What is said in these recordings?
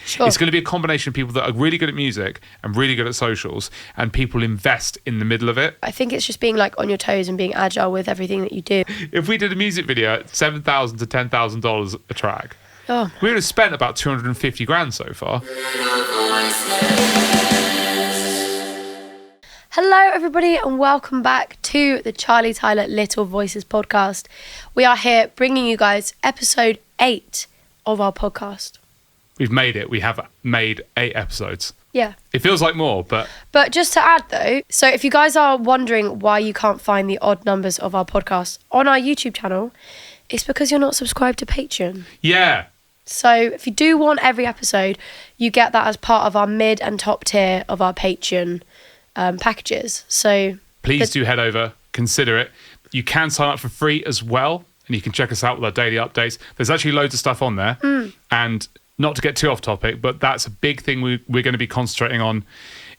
Sure. It's going to be a combination of people that are really good at music and really good at socials, and people invest in the middle of it. I think it's just being like on your toes and being agile with everything that you do. If we did a music video at $7,000 to $10,000 a track, Oh. we would have spent about 250 grand so far. Hello, everybody, and welcome back to the Charlie Tyler Little Voices podcast. We are here bringing you guys episode 8 of our podcast. We've made it. We have made 8 episodes. Yeah. It feels like more, but... But just to add, though, so if you guys are wondering why you can't find the odd numbers of our podcast on our YouTube channel, it's because you're not subscribed to Patreon. Yeah. So if you do want every episode, you get that as part of our mid and top tier of our Patreon packages. So please do head over, consider it. You can sign up for free as well, and you can check us out with our daily updates. There's actually loads of stuff on there. And not to get too off topic, but that's a big thing we're going to be concentrating on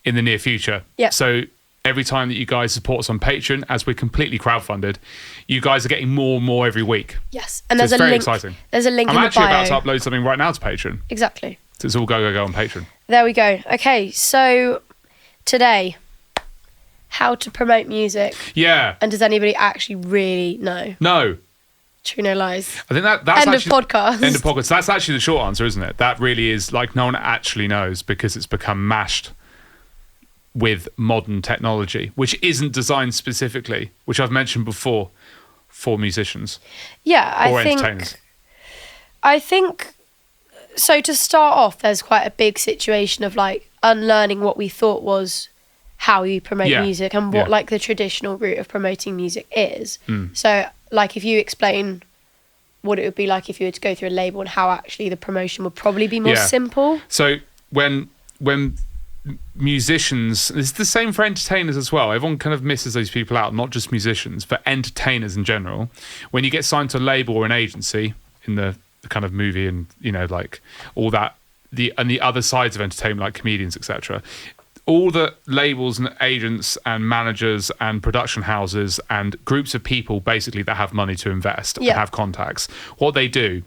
in the near future. Yeah. So every time that you guys support us on Patreon, as we're completely crowdfunded, you guys are getting more and more every week. Yes, and So there's it's a very link. exciting. There's a link in I'm the actually bio. about to upload something right now to Patreon. Exactly. So it's all go on Patreon. There we go. Okay, so today, how to promote music. Yeah. And does anybody actually really know? No. True, no lies. I think that's End actually... of podcast. End of podcast. That's actually the short answer, isn't it? That really is, like, no one actually knows because it's become mashed with modern technology, which isn't designed specifically, which I've mentioned before, for musicians. Yeah, entertainers. I think, so to start off, there's quite a big situation of like unlearning what we thought was how you promote music and what like the traditional route of promoting music is. So like if you explain what it would be like if you were to go through a label and how actually the promotion would probably be more simple. So when musicians, it's the same for entertainers as well. Everyone kind of misses those people out, not just musicians, but entertainers in general. When you get signed to a label or an agency in the kind of movie and, you know, like all that, the other sides of entertainment, like comedians, etc., all the labels and agents and managers and production houses and groups of people basically that have money to invest and have contacts, what they do,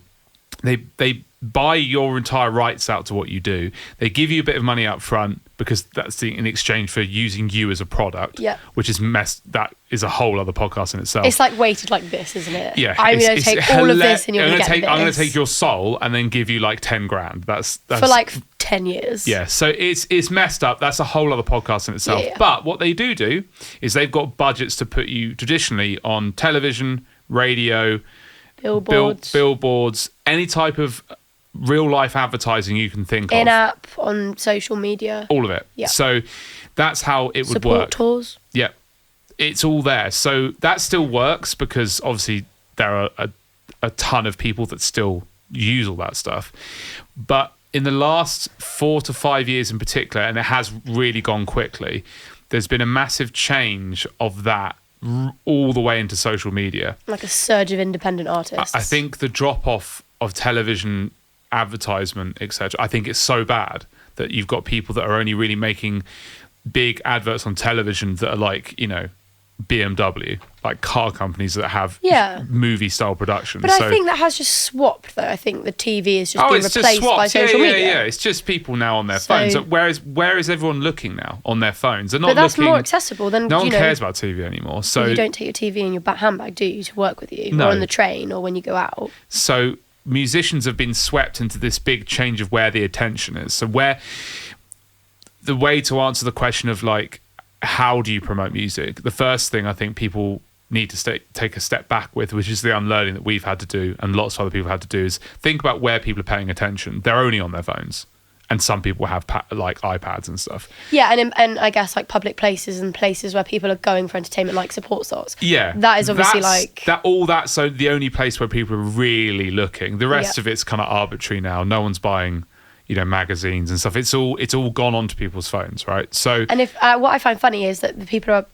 they buy your entire rights out to what you do. They give you a bit of money up front because that's in exchange for using you as a product, which is that is a whole other podcast in itself. It's like weighted like this, isn't it? Yeah. I'm going to take all of this and you're going to get this. I'm going to take your soul and then give you like 10 grand. That's for like 10 years. Yeah, so it's messed up. That's a whole other podcast in itself. Yeah. But what they do is they've got budgets to put you traditionally on television, radio, billboards, any type of real life advertising you can think of. In-app, on social media. All of it. Yeah. So that's how it would work. Support tours. Yeah. It's all there. So that still works because obviously there are a ton of people that still use all that stuff. But in the last 4 to 5 years in particular, and it has really gone quickly, there's been a massive change of that all the way into social media. Like a surge of independent artists. I think the drop-off of television advertisement, etc., I think it's so bad that you've got people that are only really making big adverts on television that are like, you know, BMW, like car companies that have movie style production. But I think that has just swapped though. I think the TV is just being replaced by social media. Yeah. It's just people now on their phones. So where is everyone looking now? On their phones. They're not but that's looking, more accessible than no one cares about TV anymore. So you don't take your TV in your handbag, do you, to work with you? No. Or on the train or when you go out. So musicians have been swept into this big change of where the attention is. So where the way to answer the question of like, how do you promote music? The first thing I think people need to take a step back with, which is the unlearning that we've had to do and lots of other people had to do, is think about where people are paying attention. They're only on their phones. And some people have like iPads and stuff. Yeah, and I guess like public places and places where people are going for entertainment, like support stores. Yeah. That is obviously so the only place where people are really looking. The rest of it's kind of arbitrary now. No one's buying, you know, magazines and stuff. It's all gone onto people's phones, right? So, and if what I find funny is that the people are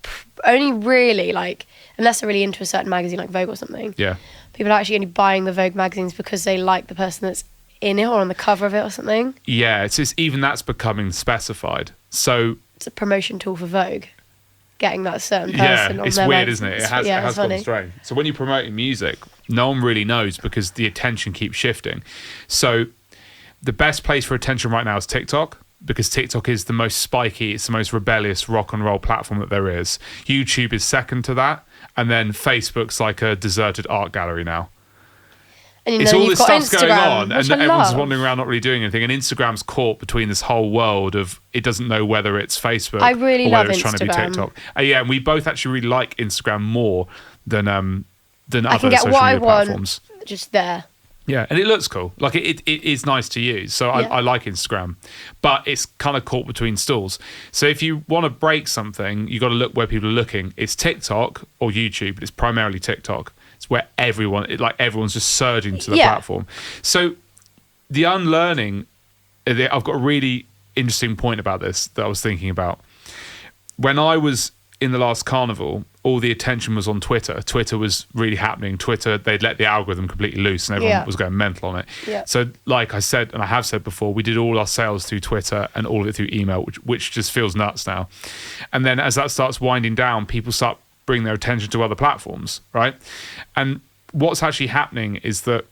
only really like, unless they're really into a certain magazine like Vogue or something. Yeah. People are actually only buying the Vogue magazines because they like the person that's in it or on the cover of it or something. Yeah, it's just, even that's becoming specified. So it's a promotion tool for Vogue, getting that certain person on it's their weird, magazine. isn't it? It has gone strange. So when you're promoting music, no one really knows because the attention keeps shifting. So the best place for attention right now is TikTok, because TikTok is the most spiky, it's the most rebellious rock and roll platform that there is. YouTube is second to that, and then Facebook's like a deserted art gallery now. And it's all this stuff's Instagram, going on, and everyone's love. wandering around not really doing anything. And Instagram's caught between this whole world of it doesn't know whether it's Facebook I really or love whether it's trying to be Instagram. TikTok. Yeah, and we both actually really like Instagram more than I other can get social what I media want platforms. just there. Yeah, and it looks cool. Like it is nice to use. So Yeah. I like Instagram, but it's kind of caught between stools. So if you want to break something, you got to look where people are looking. It's TikTok or YouTube, but it's primarily TikTok. It's where everyone's just surging to the platform. So the unlearning, I've got a really interesting point about this that I was thinking about. When I was in the last carnival, all the attention was on Twitter. Twitter was really happening. Twitter, they'd let the algorithm completely loose and everyone was going mental on it. Yeah. So like I said, and I have said before, we did all our sales through Twitter and all of it through email, which just feels nuts now. And then as that starts winding down, people start bringing their attention to other platforms, right? And what's actually happening is that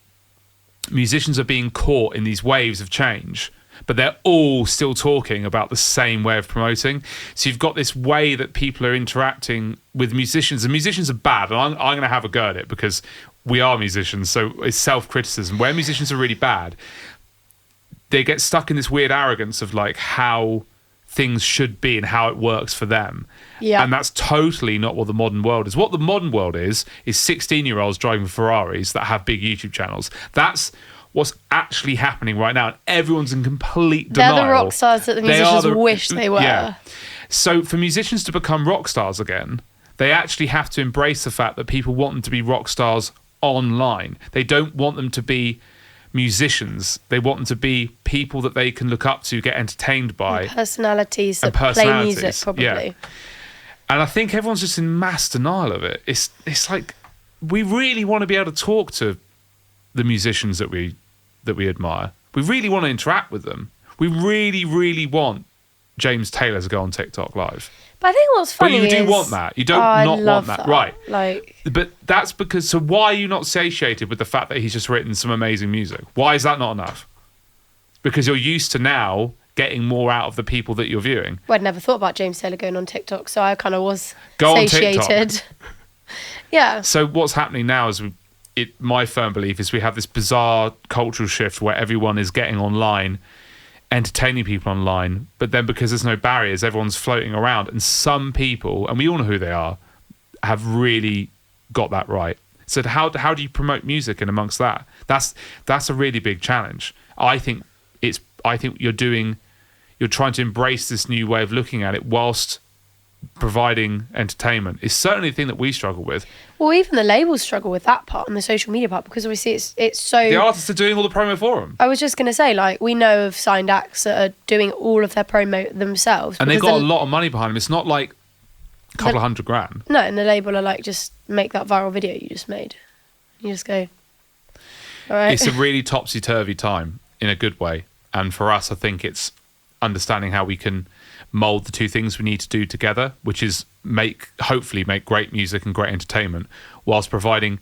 musicians are being caught in these waves of change, but they're all still talking about the same way of promoting. So you've got this way that people are interacting with musicians, and musicians are bad, and I'm going to have a go at it because we are musicians, so it's self-criticism. Where musicians are really bad, they get stuck in this weird arrogance of like how things should be and how it works for them. Yeah. And that's totally not what the modern world is. What the modern world is 16-year-olds driving Ferraris that have big YouTube channels. That's what's actually happening right now. And everyone's in complete denial. They're the rock stars that the musicians wish they were. Yeah. So for musicians to become rock stars again, they actually have to embrace the fact that people want them to be rock stars online. They don't want them to be musicians. They want them to be people that they can look up to, get entertained by. And personalities that play music, probably. Yeah. And I think everyone's just in mass denial of it. It's like we really want to be able to talk to the musicians that we admire. We really want to interact with them. We really, really want James Taylor to go on TikTok live. But I think what's funny But you is... do want that. You don't not want that. Right. Like, but that's because... So why are you not satiated with the fact that he's just written some amazing music? Why is that not enough? Because you're used to now getting more out of the people that you're viewing. well, I'd never thought about James Taylor going on TikTok, so I kind of was Go satiated. on TikTok. Yeah. So what's happening now is my firm belief is we have this bizarre cultural shift where everyone is getting online, entertaining people online, but then because there's no barriers, everyone's floating around, and some people, and we all know who they are, have really got that right. So how do you promote music in amongst that? That's a really big challenge. I think you're trying to embrace this new way of looking at it whilst providing entertainment. It's certainly a thing that we struggle with. Well, even the labels struggle with that part and the social media part, because obviously it's so... The artists are doing all the promo for them. I was just going to say, like, we know of signed acts that are doing all of their promo themselves. And they've got a lot of money behind them. It's not like a couple of $100,000. No, and the label are like, just make that viral video you just made. You just go, all right. It's a really topsy-turvy time in a good way. And for us, I think it's understanding how we can mold the two things we need to do together, which is hopefully make great music and great entertainment whilst providing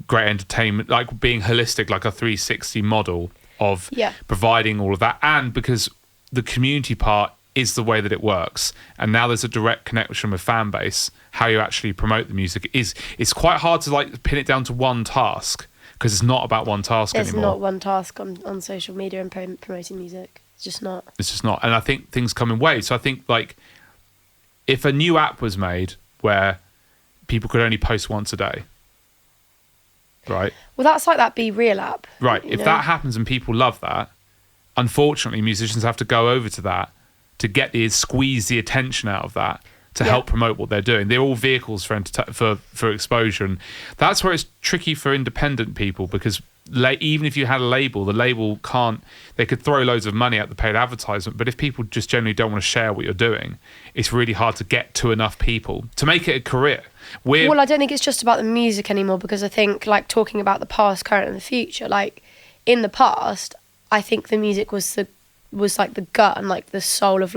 great entertainment, like being holistic, like a 360 model of providing all of that. And because the community part is the way that it works, and now there's a direct connection with fan base, how you actually promote the music it's quite hard to like pin it down to one task, because it's not about one task anymore. There's not one task on social media and promoting music. It's just not. It's just not. And I think things come in waves. So I think, like, if a new app was made where people could only post once a day, right? Well, that's like that Be Real app. Right. If that happens and people love that, unfortunately, musicians have to go over to that to squeeze the attention out of that to help promote what they're doing. They're all vehicles for exposure. And that's where it's tricky for independent people, because even if you had a label, the label they could throw loads of money at the paid advertisement, but if people just generally don't want to share what you're doing, it's really hard to get to enough people to make it a career. Well, I don't think it's just about the music anymore, because I think, like, talking about the past, current and the future, like, in the past, I think the music was like the gut and like the soul of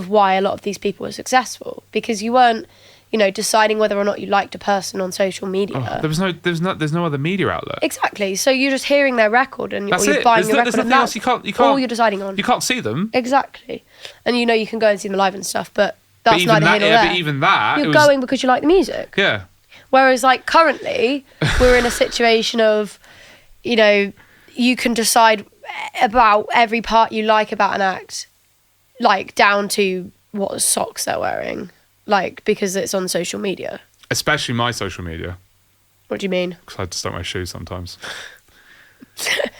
why a lot of these people were successful, because you weren't deciding whether or not you liked a person on social media. There's no other media outlet. Exactly. So you're just hearing their record and that's you're buying the record. There's nothing else you can't. All you're deciding on. You can't see them. Exactly. And you can go and see them live and stuff, but that's neither here nor there. But even that, you're going because you like the music. Yeah. Whereas like currently we're in a situation of, you can decide about every part you like about an act, like down to what socks they're wearing, like because it's on social media. Especially my social media. What do you mean? Because I just don't wear shoes sometimes.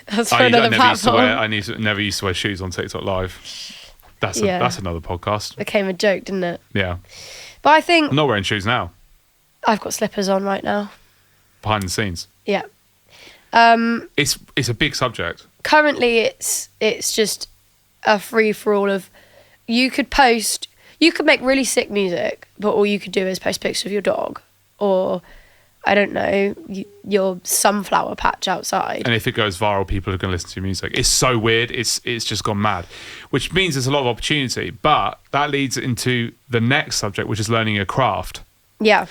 That's for another platform. I never used to wear shoes on TikTok Live. That's another podcast. Became a joke, didn't it? Yeah. But I think I'm not wearing shoes now. I've got slippers on right now. Behind the scenes. Yeah. It's a big subject. Currently, it's just a free for all of. You could make really sick music, but all you could do is post pictures of your dog, or I don't know, your sunflower patch outside. And if it goes viral, people are going to listen to your music. It's so weird. It's just gone mad, which means there's a lot of opportunity. But that leads into the next subject, which is learning a craft. Yeah.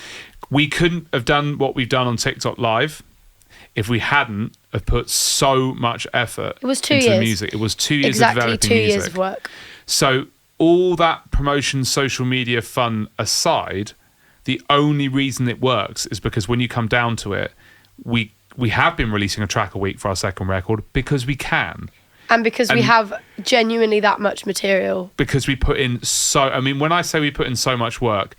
We couldn't have done what we've done on TikTok Live if we hadn't have put so much effort into the music. It was 2 years of developing music. Exactly 2 years of work. So all that promotion, social media fun aside, the only reason it works is because when you come down to it, we have been releasing a track a week for our second record because we can. And because we have genuinely that much material. Because we put in when I say we put in so much work,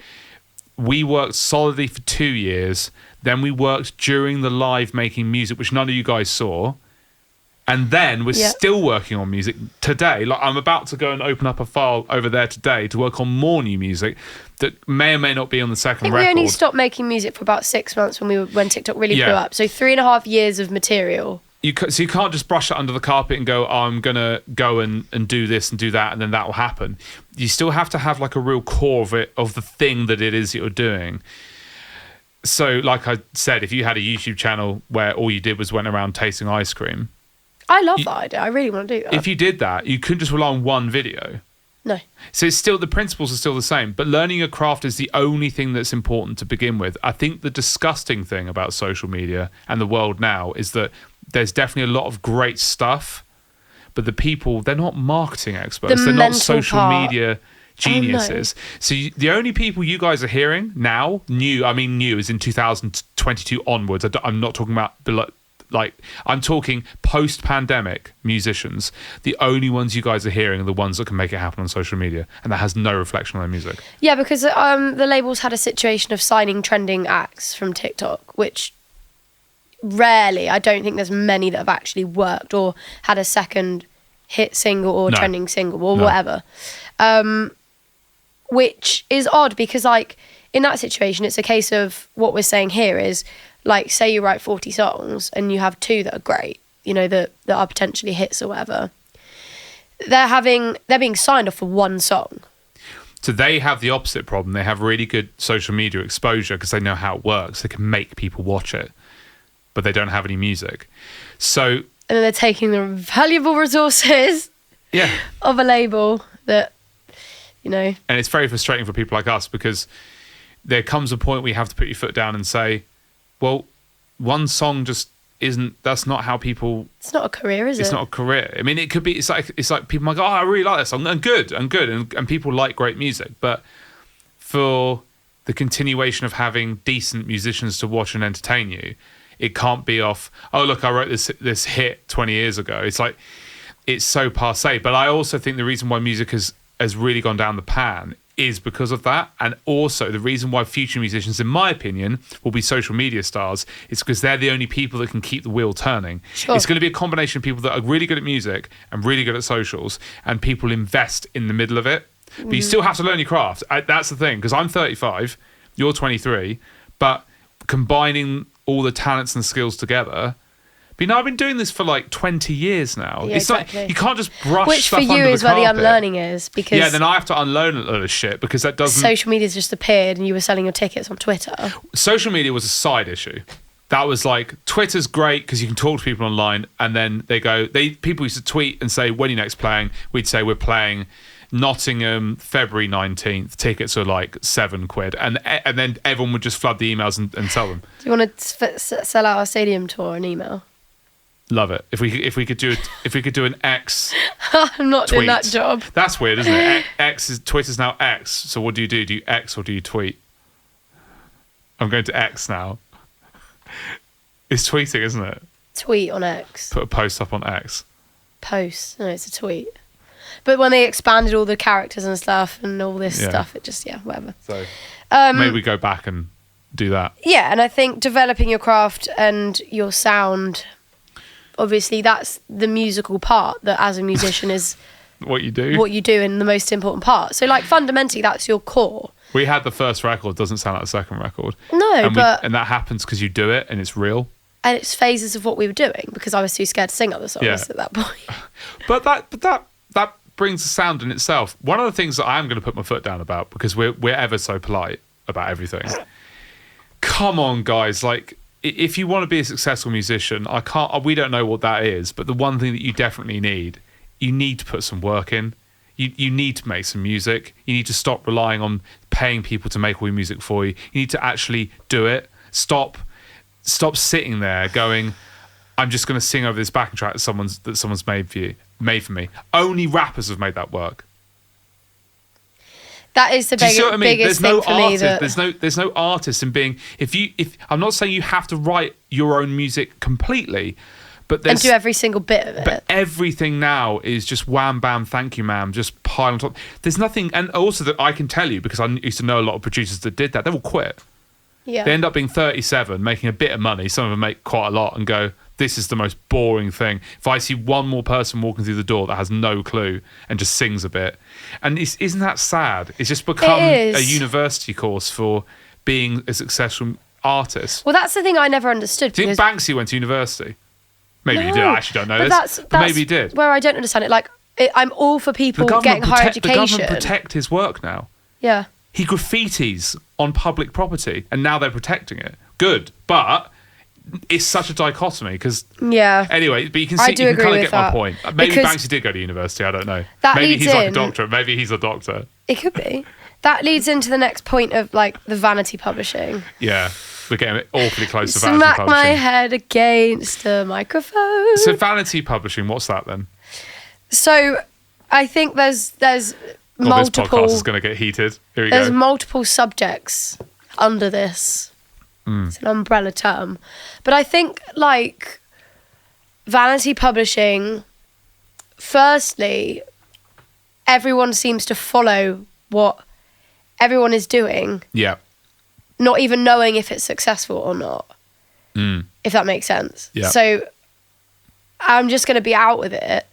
we worked solidly for 2 years. Then we worked during the live making music, which none of you guys saw. And then we're still working on music today. Like I'm about to go and open up a file over there today to work on more new music that may or may not be on the second record. We only stopped making music for about 6 months when TikTok really blew up. So 3.5 years of material. So you can't just brush it under the carpet and go, I'm going to go and do this and do that, and then that will happen. You still have to have like a real core of the thing that it is that you're doing. So like I said, if you had a YouTube channel where all you did was went around tasting ice cream. I love that idea. I really want to do that. If you did that, you couldn't just rely on one video. No. So it's still, the principles are still the same, but learning a craft is the only thing that's important to begin with. I think the disgusting thing about social media and the world now is that there's definitely a lot of great stuff, but the people, they're not marketing experts. They're not social media geniuses. Oh, no. So the only people you guys are hearing now, new is in 2022 onwards. I'm not talking about I'm talking post-pandemic musicians. The only ones you guys are hearing are the ones that can make it happen on social media, and that has no reflection on their music. Yeah, because the labels had a situation of signing trending acts from TikTok, which rarely, I don't think there's many that have actually worked or had a second hit single or trending single or whatever. Which is odd because like in that situation, it's a case of what we're saying here is like, say you write 40 songs and you have 2 that are great, that are potentially hits or whatever. They're being signed off for one song. So they have the opposite problem. They have really good social media exposure because they know how it works. They can make people watch it, but they don't have any music. So and then they're taking the valuable resources of a label that, And it's very frustrating for people like us because there comes a point where you have to put your foot down and say, well, one song just isn't, that's not how people... It's not a career, is it? It's not a career. I mean, it could be, it's like people might go, I really like this song, and good. And people like great music. But for the continuation of having decent musicians to watch and entertain you, it can't be off, oh, look, I wrote this hit 20 years ago. It's like, it's so passé. But I also think the reason why music has really gone down the pan is because of that. And also the reason why future musicians, in my opinion, will be social media stars is because they're the only people that can keep the wheel turning. Sure. It's going to be a combination of people that are really good at music and really good at socials, and people invest in the middle of it. But you still have to learn your craft. That's the thing, because I'm 35, you're 23, but combining all the talents and skills together... But I've been doing this for like 20 years now. Yeah, it's exactly. Like you can't just brush stuff under the carpet. Which for you is where the unlearning is. Because then I have to unlearn a lot of shit because that doesn't... Social media's just appeared and you were selling your tickets on Twitter. Social media was a side issue. that was like, Twitter's great because you can talk to people online, and then people used to tweet and say, when are you next playing? We'd say, we're playing Nottingham, February 19th. Tickets are like £7, and then everyone would just flood the emails and tell them. Do you want to sell out our stadium tour an email? Love it. If we could do an X. I'm not doing that job. That's weird, isn't it? Twitter's now X. So what do you do? Do you X or do you tweet? I'm going to X now. It's tweeting, isn't it? Tweet on X. Put a post up on X. Post? No, it's a tweet. But when they expanded all the characters and stuff and all this stuff, it just, whatever. So maybe we go back and do that. Yeah, and I think developing your craft and your sound, obviously that's the musical part that as a musician is what you do and the most important part. So like fundamentally that's your core. We had the first record, doesn't sound like the second record. No, and but... and that happens because you do it and it's real. And it's phases of what we were doing because I was too scared to sing other songs at that point. But that brings the sound in itself. One of the things that I am going to put my foot down about, because we're ever so polite about everything. Come on, guys. Like, if you want to be a successful musician, we don't know what that is, but the one thing that you definitely need, you need to put some work in. You need to make some music. You need to stop relying on paying people to make all your music for you. You need to actually do it. Stop sitting there going, I'm just going to sing over this backing track that someone's made for me. Only rappers have made that work. That is the biggest thing for me. There's no artist in being. If I'm not saying you have to write your own music completely, but and do every single bit of it. But everything now is just wham bam, thank you, ma'am, just pile on top. There's nothing, and also that I can tell you because I used to know a lot of producers that did that. They will quit. Yeah. They end up being 37, making a bit of money. Some of them make quite a lot and go, this is the most boring thing. If I see one more person walking through the door that has no clue and just sings a bit. And isn't that sad? It's just become a university course for being a successful artist. Well, that's the thing I never understood. Do you think Banksy went to university? Maybe he did. I actually don't know this. But maybe he did. Where I don't understand it. Like, I'm all for people getting higher education. The government protect his work now. Yeah. He graffitis on public property, and now they're protecting it. Good, but it's such a dichotomy because. Yeah. Anyway, but you can see, you can kind of get my point. Maybe because Banksy did go to university. I don't know. Maybe he's like a doctorate. Maybe he's a doctor. It could be. That leads into the next point of like the vanity publishing. Yeah. We're getting awfully close to vanity publishing. Smack my head against the microphone. So vanity publishing, what's that then? So I think there's multiple. This podcast is going to get heated. Here we go. There's multiple subjects under this. It's an umbrella term. But I think like vanity publishing, firstly, everyone seems to follow what everyone is doing. Yeah. Not even knowing if it's successful or not, if that makes sense. Yeah. So I'm just going to be out with it.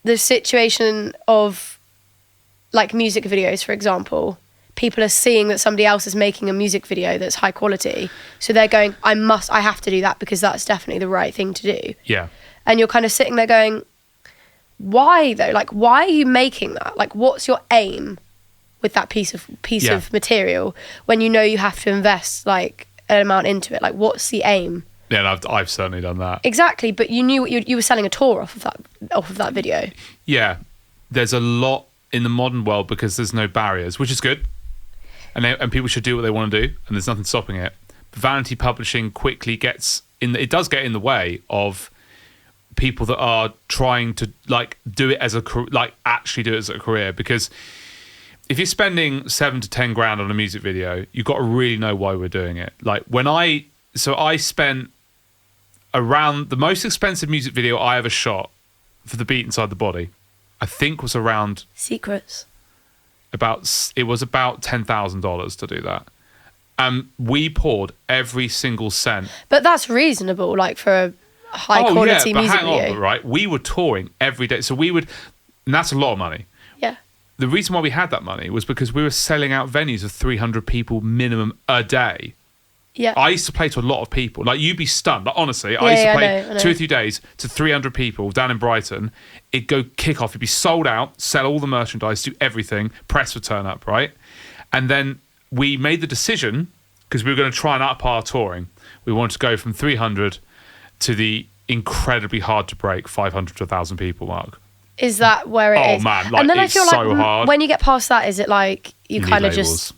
The situation of like music videos, for example, people are seeing that somebody else is making a music video that's high quality. So they're going, I have to do that because that's definitely the right thing to do. Yeah. And you're kind of sitting there going, why though? Like, why are you making that? Like, what's your aim with that piece of material when you know you have to invest like an amount into it? Like, what's the aim? Yeah, and I've certainly done that. Exactly, but you knew you were selling a tour off of that video. Yeah, there's a lot in the modern world because there's no barriers, which is good, and people should do what they want to do, and there's nothing stopping it. But vanity publishing quickly gets in. It does get in the way of people that are trying to like do it as actually do it as a career, because if you're spending 7 to 10 grand on a music video, you've got to really know why we're doing it. Like I spent around the most expensive music video I ever shot for The Beat Inside the Body, I think was around Secrets. It was about $10,000 to do that. We poured every single cent. But that's reasonable, like for a high quality music video. Right? We were touring every day, so and that's a lot of money. Yeah. The reason why we had that money was because we were selling out venues of 300 people minimum a day. Yeah. I used to play to a lot of people. Like, you'd be stunned. Like, honestly, I used to play I know. 2 or 3 days to 300 people down in Brighton. It'd go kick off. It'd be sold out, sell all the merchandise, do everything. Press would turn up, right? And then we made the decision because we were going to try and up our touring. We wanted to go from 300 to the incredibly hard to break 500 to 1,000 people mark. Is that where it is? Oh man, like, and then it's I feel so like hard. when you get past that, is it like you kind of labels. just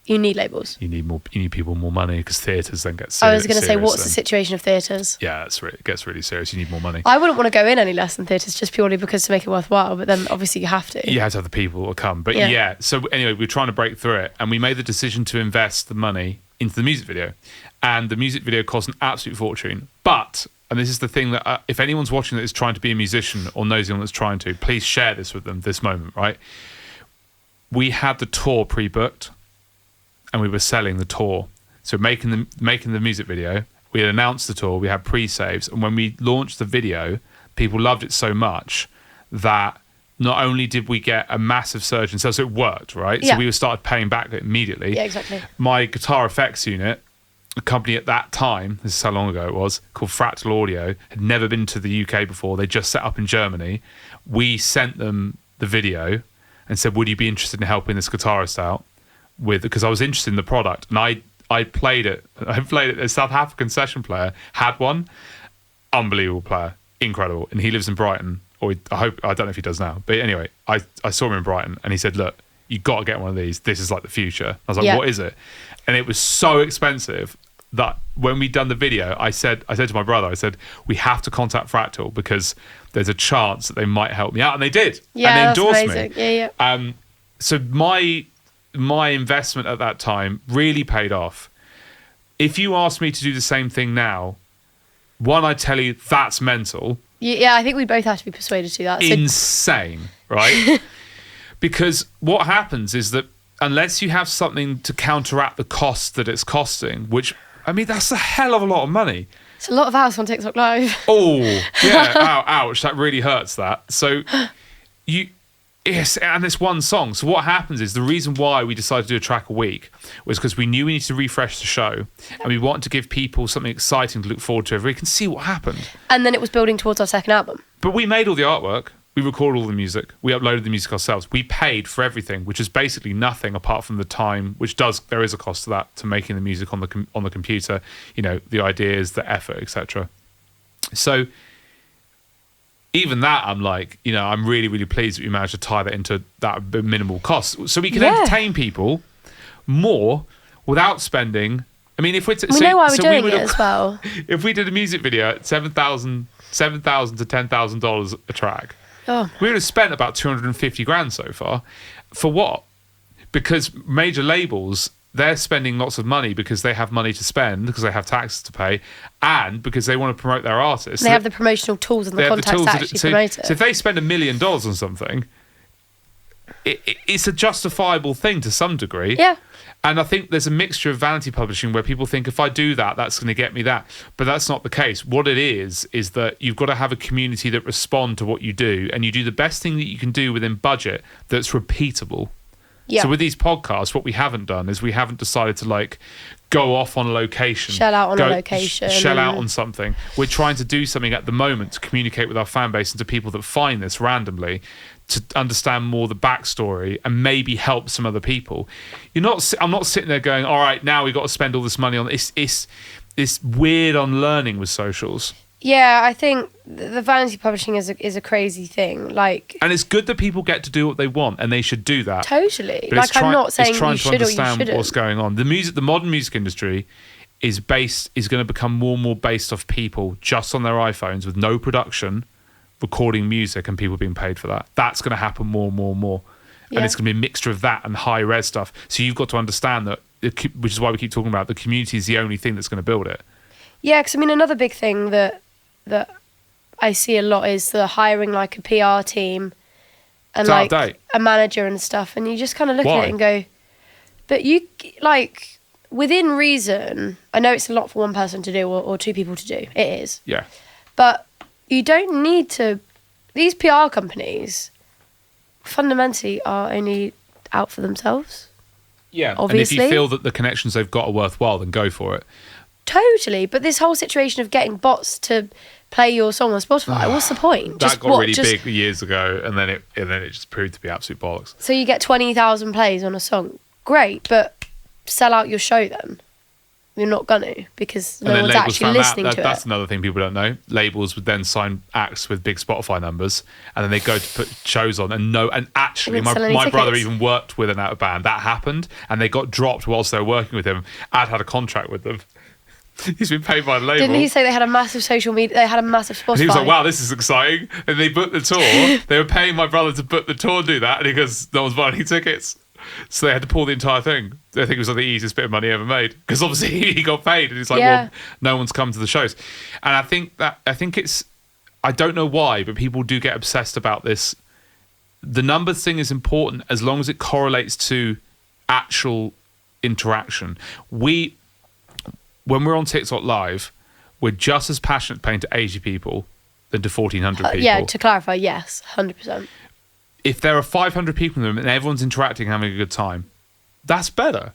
you need labels? You need people more money because theatres then get serious. I was going to say, what's the situation of theatres? Yeah, it gets really serious. You need more money. I wouldn't want to go in any less than theatres just purely because to make it worthwhile. But then obviously you have to. You have to have the people to come. But yeah, so anyway, we were trying to break through it, and we made the decision to invest the money into the music video, and the music video cost an absolute fortune. But, and this is the thing that if anyone's watching that is trying to be a musician or knows anyone that's trying to, please share this with them, this moment, right? We had the tour pre-booked and we were selling the tour. So making the music video, we had announced the tour, we had pre-saves, and when we launched the video, people loved it so much that not only did we get a massive surge in sales, so it worked, right? Yeah. So we started paying back immediately. Yeah, exactly. My guitar effects unit, a company at that time, this is how long ago it was, called Fractal Audio, had never been to the UK before. They just set up in Germany. We sent them the video and said, would you be interested in helping this guitarist out with, because I was interested in the product, and I played it. A South African session player had one, unbelievable player, incredible, and he lives in Brighton, or I don't know if he does now, but anyway, I saw him in Brighton, and he said, look, you got to get one of these. This is like the future. I was like, what is it? And it was so expensive that when we'd done the video, I said to my brother, I said, we have to contact Fractal because there's a chance that they might help me out, and they did. Yeah, and they endorsed that's amazing. me. Yeah. So my investment at that time really paid off. If you ask me to do the same thing now, one, I tell you, that's mental. Yeah, I think we both have to be persuaded to that. Insane, right? Because what happens is that unless you have something to counteract the cost that it's costing, which, I mean, that's a hell of a lot of money. It's a lot of hours on TikTok Live. Oh, yeah, ouch, that really hurts that. So yes, and it's one song. So what happens is the reason why we decided to do a track a week was because we knew we needed to refresh the show, and we wanted to give people something exciting to look forward to every week and see what happened. And then it was building towards our second album. But we made all the artwork. We recorded all the music. We uploaded the music ourselves. We paid for everything, which is basically nothing apart from the time, which there is a cost to that, to making the music on the computer, you know, the ideas, the effort, etc. So even that, I'm like, you know, I'm really, really pleased that we managed to tie that into that minimal cost. So we can entertain people more without spending. I mean, if we know why we're doing it as well. If we did a music video at $7,000 to $10,000 a track, we would have spent about 250 grand so far. For what? Because major labels, they're spending lots of money because they have money to spend, because they have taxes to pay, and because they want to promote their artists. They have the promotional tools and the contacts to actually promote it. So if they spend $1 million on something, it's a justifiable thing to some degree. Yeah. And I think there's a mixture of vanity publishing where people think, if I do that, that's going to get me that. But that's not the case. What it is that you've got to have a community that respond to what you do, and you do the best thing that you can do within budget that's repeatable. Yeah. So with these podcasts, what we haven't done is we haven't decided to like go off on a location. Shell out on a location. Shell out on something. We're trying to do something at the moment to communicate with our fan base and to people that find this randomly, to understand more the backstory and maybe help some other people. I'm not sitting there going, all right, now we've got to spend all this money on this. It's weird unlearning with socials. Yeah, I think the vanity publishing is a crazy thing. Like, and it's good that people get to do what they want, and they should do that. Totally. But like, I'm not saying you should or you shouldn't. It's trying to understand what's going on. The modern music industry is going to become more and more based off people just on their iPhones with no production, recording music, and people being paid for that. That's going to happen more and more and more. Yeah. And it's going to be a mixture of that and high res stuff. So you've got to understand that, which is why we keep talking about the community is the only thing that's going to build it. Yeah, because I mean, another big thing that I see a lot is the hiring like a PR team and like a manager and stuff, and you just kind of look at it and go, but you like within reason. I know it's a lot for one person to do or two people to do. It is. Yeah. But you don't need to. These PR companies fundamentally are only out for themselves. Yeah. Obviously. And if you feel that the connections they've got are worthwhile, then go for it. Totally. But this whole situation of getting bots to play your song on Spotify, what's the point? That got really big years ago, and then it just proved to be absolute bollocks. So you get 20,000 plays on a song. Great, but sell out your show then. you're not gonna, because And no then one's labels actually found out listening that to that's it. another thing people don't know. Labels would then sign acts with big Spotify numbers, and then they go to put shows on, and actually, didn't sell any my brother tickets. even worked with an out band. That happened, and they got dropped whilst they were working with him. Ad had a contract with them. He's been paid by the label. Didn't he say they had a massive social media? They had a massive Spotify. And he was like, wow, this is exciting. And they booked the tour. They were paying my brother to book the tour and do that. And he goes, no one's buying any tickets. So they had to pull the entire thing. I think it was like the easiest bit of money ever made. Because obviously he got paid. And it's like, well, no one's come to the shows. And I think it's, I don't know why, but people do get obsessed about this. The numbers thing is important as long as it correlates to actual interaction. When we're on TikTok Live, we're just as passionate paying to 80 people than to 1,400 people. Yeah, to clarify, yes, 100%. If there are 500 people in the room and everyone's interacting, having a good time, that's better.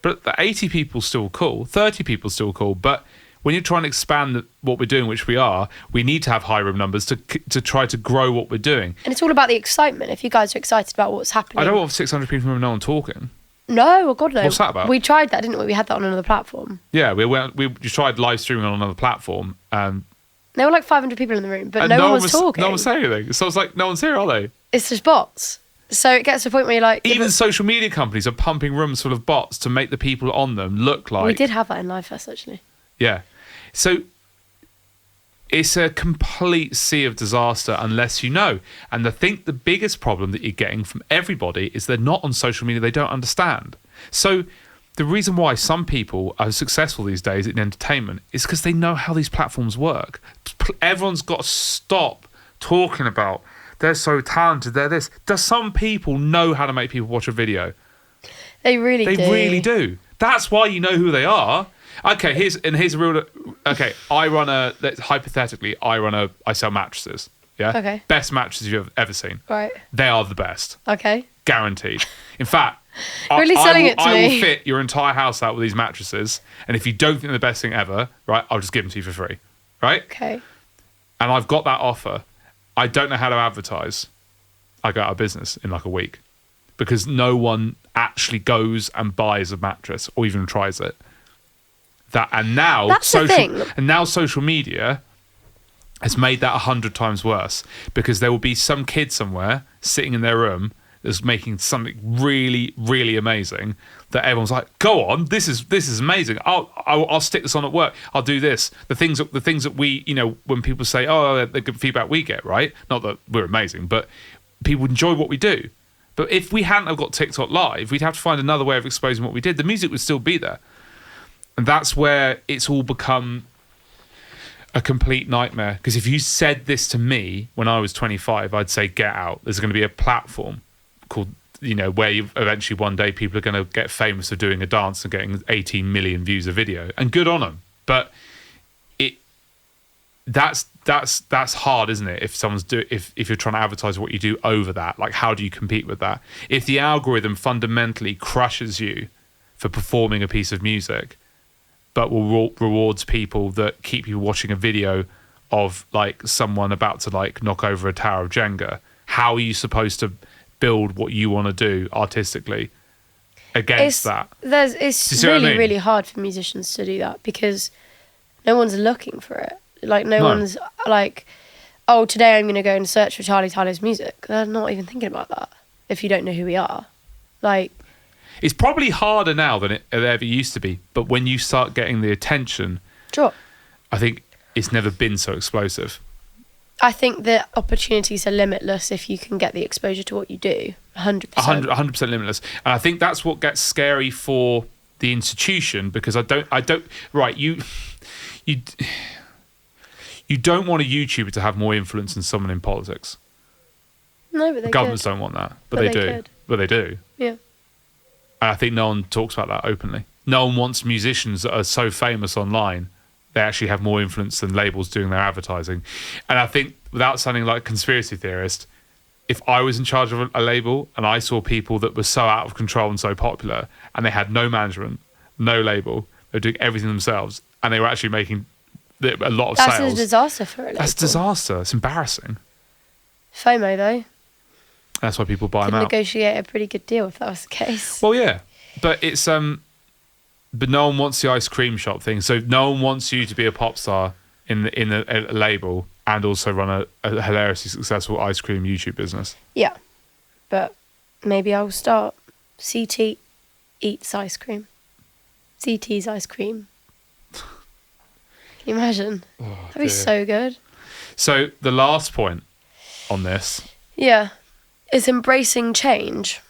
But the 80 people still cool, 30 people still cool. But when you're trying to expand what we're doing, which we are, we need to have high room numbers to try to grow what we're doing. And it's all about the excitement. If you guys are excited about what's happening. I don't want 600 people in the room, no one talking. No, oh God, no. What's that about? We tried that, didn't we? We had that on another platform. Yeah, we tried live streaming on another platform. There were like 500 people in the room, but no one was talking. No one was saying anything. So I was like, no one's here, are they? It's just bots. So it gets to the point where you're like... Even social media companies are pumping rooms full of bots to make the people on them look like... We did have that in Live Fest, actually. Yeah. So it's a complete sea of disaster unless you know. And I think the biggest problem that you're getting from everybody is they're not on social media, they don't understand. So the reason why some people are successful these days in entertainment is because they know how these platforms work. Everyone's got to stop talking about they're so talented, they're this. Does some people know how to make people watch a video? They really do. They really do. That's why you know who they are. Okay, here's a real... Okay, hypothetically, I sell mattresses. Yeah? Okay. Best mattresses you've ever seen. Right. They are the best. Okay. Guaranteed. In fact... Really selling it to I me. will fit your entire house out with these mattresses, and if you don't think they're the best thing ever, right, I'll just give them to you for free. Right? Okay. And I've got that offer. I don't know how to advertise. I go out of business in like a week because no one actually goes and buys a mattress or even tries it. Now social media has made that 100 times worse because there will be some kid somewhere sitting in their room that's making something really, really amazing that everyone's like, go on, this is amazing. I'll stick this on at work. I'll do this. The things that we, when people say, oh, the good feedback we get, right? Not that we're amazing, but people enjoy what we do. But if we hadn't have got TikTok Live, we'd have to find another way of exposing what we did. The music would still be there. And that's where it's all become a complete nightmare. Because if you said this to me when I was 25, I'd say, get out. There's going to be a platform called, where eventually one day people are going to get famous for doing a dance and getting 18 million views a video. And good on them. But that's hard, isn't it? If if you're trying to advertise what you do over that, like how do you compete with that? If the algorithm fundamentally crushes you for performing a piece of music, but rewards people that keep you watching a video of like someone about to like knock over a tower of Jenga, how are you supposed to build what you want to do artistically against that? It's really, really hard for musicians to do that because no one's looking for it. Like no one's like, oh, today I'm going to go and search for Charlie Tyler's music. They're not even thinking about that if you don't know who we are. Like, it's probably harder now than it ever used to be. But when you start getting the attention, sure. I think it's never been so explosive. I think the opportunities are limitless if you can get the exposure to what you do. 100%. 100% limitless. And I think that's what gets scary for the institution because I don't. Right, you don't want a YouTuber to have more influence than someone in politics. No, but governments don't want that, but they do. Could. But they do. Yeah. And I think no one talks about that openly. No one wants musicians that are so famous online. They actually have more influence than labels doing their advertising. And I think, without sounding like a conspiracy theorist, if I was in charge of a label and I saw people that were so out of control and so popular and they had no management, no label, they were doing everything themselves and they were actually making a lot of sales. That's a disaster for a label. That's a disaster. It's embarrassing. FOMO, though. That's why people buy them out. Negotiate a pretty good deal if that was the case. Well, yeah. But it's but no one wants the ice cream shop thing. So no one wants you to be a pop star in a label and also run a hilariously successful ice cream YouTube business. Yeah, but maybe I'll start CT Eats Ice Cream. CT's Ice Cream. Can you imagine? That'd be so good. So the last point on this. Yeah, is embracing change.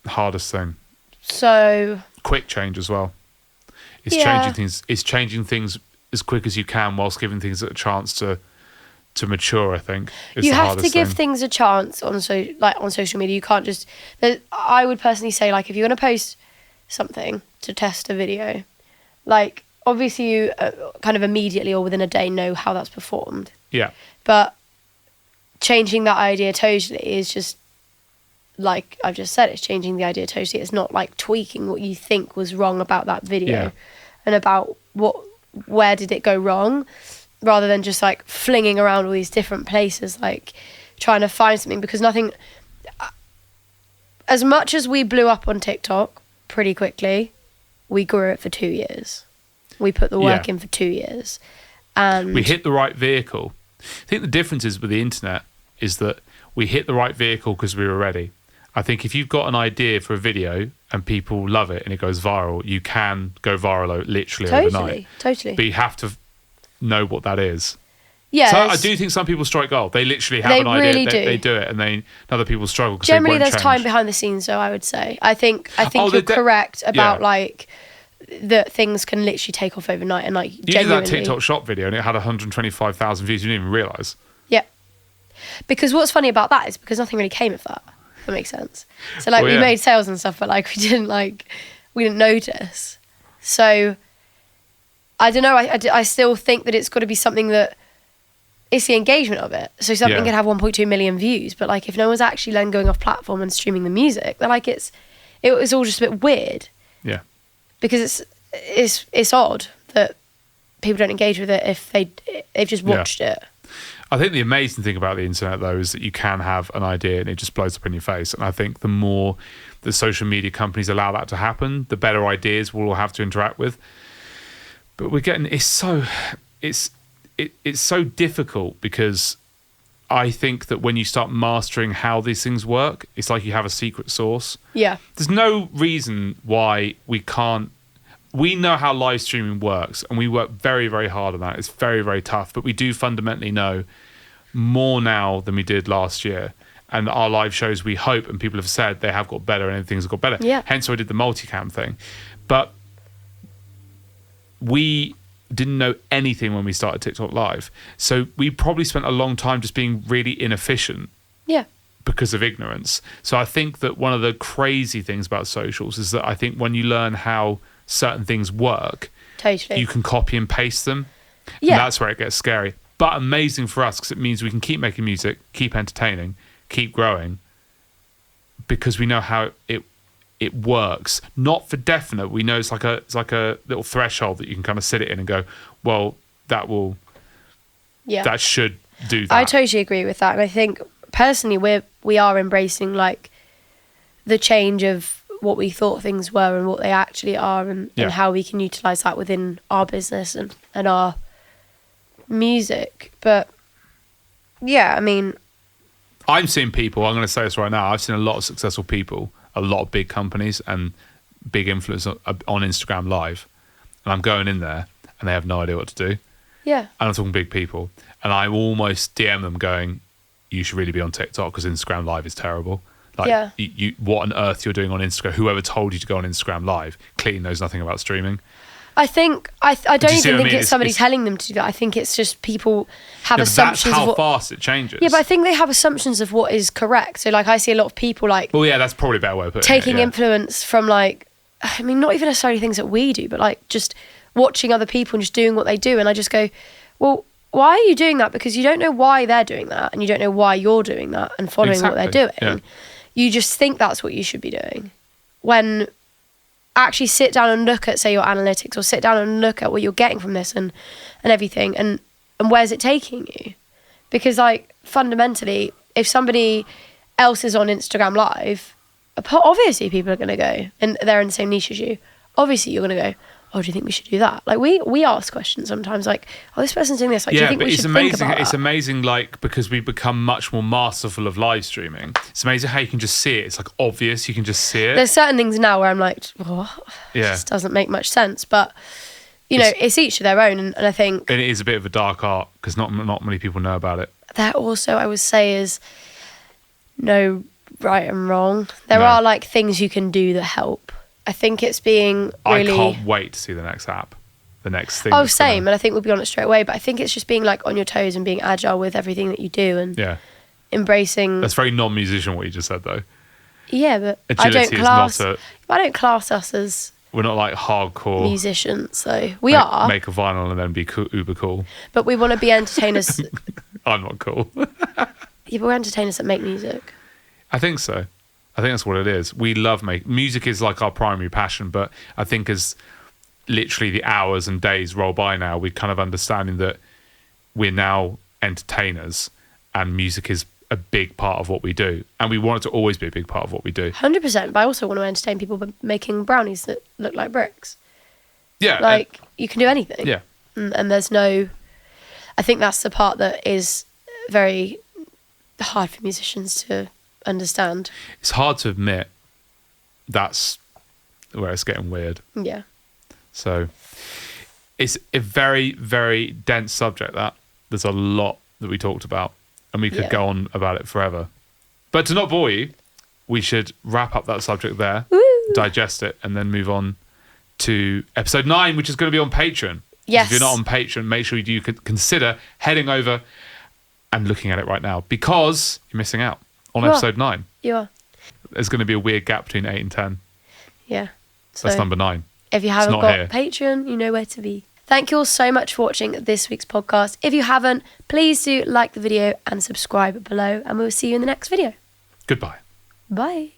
Hardest thing. So quick change as well. It's changing things as quick as you can whilst giving things a chance to mature. I think you have to give things a chance on social media. You can't just. I would personally say, like, if you're going to post something to test a video, like, obviously you kind of immediately or within a day know how that's performed. Yeah. But changing that idea totally is just, like I've just said, it's changing the idea totally. It's not like tweaking what you think was wrong about that video and about where did it go wrong, rather than just like flinging around all these different places, like trying to find something, because nothing, as much as we blew up on TikTok pretty quickly, we grew it for 2 years. We put the work in for 2 years. And we hit the right vehicle. I think the difference is with the internet is that we hit the right vehicle because we were ready. I think if you've got an idea for a video and people love it and it goes viral, you can go viral literally overnight. Totally. But you have to know what that is. Yeah. So I do think some people strike gold. They literally have an idea. Really do. They do it, and other people struggle. Generally, there's time behind the scenes, though. I would say. I think you're correct about like that things can literally take off overnight, and like you did that TikTok shop video and it had 125,000 views. You didn't even realise. Yeah. Because what's funny about that is because nothing really came of that. If that makes sense. So like we made sales and stuff, but like we didn't notice. So I don't know. I still think that it's got to be something that it's the engagement of it. So something could have 1.2 million views, but like if no one's actually then going off platform and streaming the music, then like it was all just a bit weird. Yeah. Because it's odd that people don't engage with it if they've just watched it. I think the amazing thing about the internet, though, is that you can have an idea and it just blows up in your face. And I think the more the social media companies allow that to happen, the better ideas we'll all have to interact with. But we're getting it's so difficult, because I think that when you start mastering how these things work, it's like you have a secret sauce. Yeah. There's no reason why we can't. We know how live streaming works, and we work very, very hard on that. It's very, very tough, but we do fundamentally know more now than we did last year. And our live shows, we hope, and people have said they have got better and things have got better. Yeah. Hence why I did the multicam thing. But we didn't know anything when we started TikTok Live. So we probably spent a long time just being really inefficient. Yeah. Because of ignorance. So I think that one of the crazy things about socials is that I think when you learn how certain things work, you can copy and paste them. Yeah. And that's where it gets scary. But amazing for us, because it means we can keep making music, keep entertaining, keep growing, because we know how it works. Not for definite. We know it's like a little threshold that you can kind of sit it in and go, well, that should do that. I totally agree with that. And I think personally we are embracing like the change of what we thought things were and what they actually are, and how we can utilize that within our business and our music. But yeah, I mean, I'm seeing people, I'm going to say this right now, I've seen a lot of successful people, a lot of big companies and big influencers on Instagram Live, and I'm going in there and they have no idea what to do. Yeah. And I'm talking big people, and I almost DM them going, you should really be on TikTok because Instagram Live is terrible. Like, you, what on earth you're doing on Instagram? Whoever told you to go on Instagram Live clearly knows nothing about streaming. I think I don't even think it's somebody telling them to do that. I think it's just people have assumptions. That's how fast it changes. Yeah, but I think they have assumptions of what is correct. So like I see a lot of people like. Well, yeah, that's probably a better way of putting it. Taking influence from like, I mean, not even necessarily things that we do, but like just watching other people and just doing what they do, and I just go, well, why are you doing that? Because you don't know why they're doing that, and you don't know why you're doing that and following what they're doing. Yeah. You just think that's what you should be doing. When actually sit down and look at, say, your analytics, or sit down and look at what you're getting from this and everything, and where's it taking you? Because like fundamentally, if somebody else is on Instagram Live, obviously people are going to go, and they're in the same niche as you. Obviously you're going to go, oh, do you think we should do that? Like we ask questions sometimes, like, oh, this person's doing this. Like, do you think we should think about that? It's amazing, like, because we've become much more masterful of live streaming. It's amazing how you can just see it. It's like obvious. You can just see it. There's certain things now where I'm like, oh, yeah, this doesn't make much sense. But you know, it's each to their own, and I think, and it is a bit of a dark art because not many people know about it. There also, I would say, is no right and wrong. There are like things you can do that help. I think it's being really... I can't wait to see the next app, the next thing. Oh, same. And I think we'll be on it straight away. But I think it's just being like on your toes and being agile with everything that you do and embracing... That's very non-musician what you just said, though. Yeah, but agility I don't class us as... We're not like hardcore... musicians, so we are. Make a vinyl and then be uber cool. But we want to be entertainers. I'm not cool. Yeah, but we're entertainers that make music. I think so. I think that's what it is. We love music is like our primary passion, but I think as literally the hours and days roll by now, we're kind of understanding that we're now entertainers and music is a big part of what we do. And we want it to always be a big part of what we do. 100%. But I also want to entertain people by making brownies that look like bricks. Yeah. Like, you can do anything. Yeah. And there's no... I think that's the part that is very hard for musicians to understand. It's hard to admit that's where it's getting weird. Yeah. So it's a very, very dense subject, that. There's a lot that we talked about and we could go on about it forever. But to not bore you, we should wrap up that subject there, digest it, and then move on to episode 9, which is going to be on Patreon. Yes. If you're not on Patreon, make sure you consider heading over and looking at it right now because you're missing out on episode 9. You are. There's going to be a weird gap between 8 and 10. Yeah. So that's number 9. If you haven't got Patreon, you know where to be. Thank you all so much for watching this week's podcast. If you haven't, please do like the video and subscribe below, and we'll see you in the next video. Goodbye. Bye.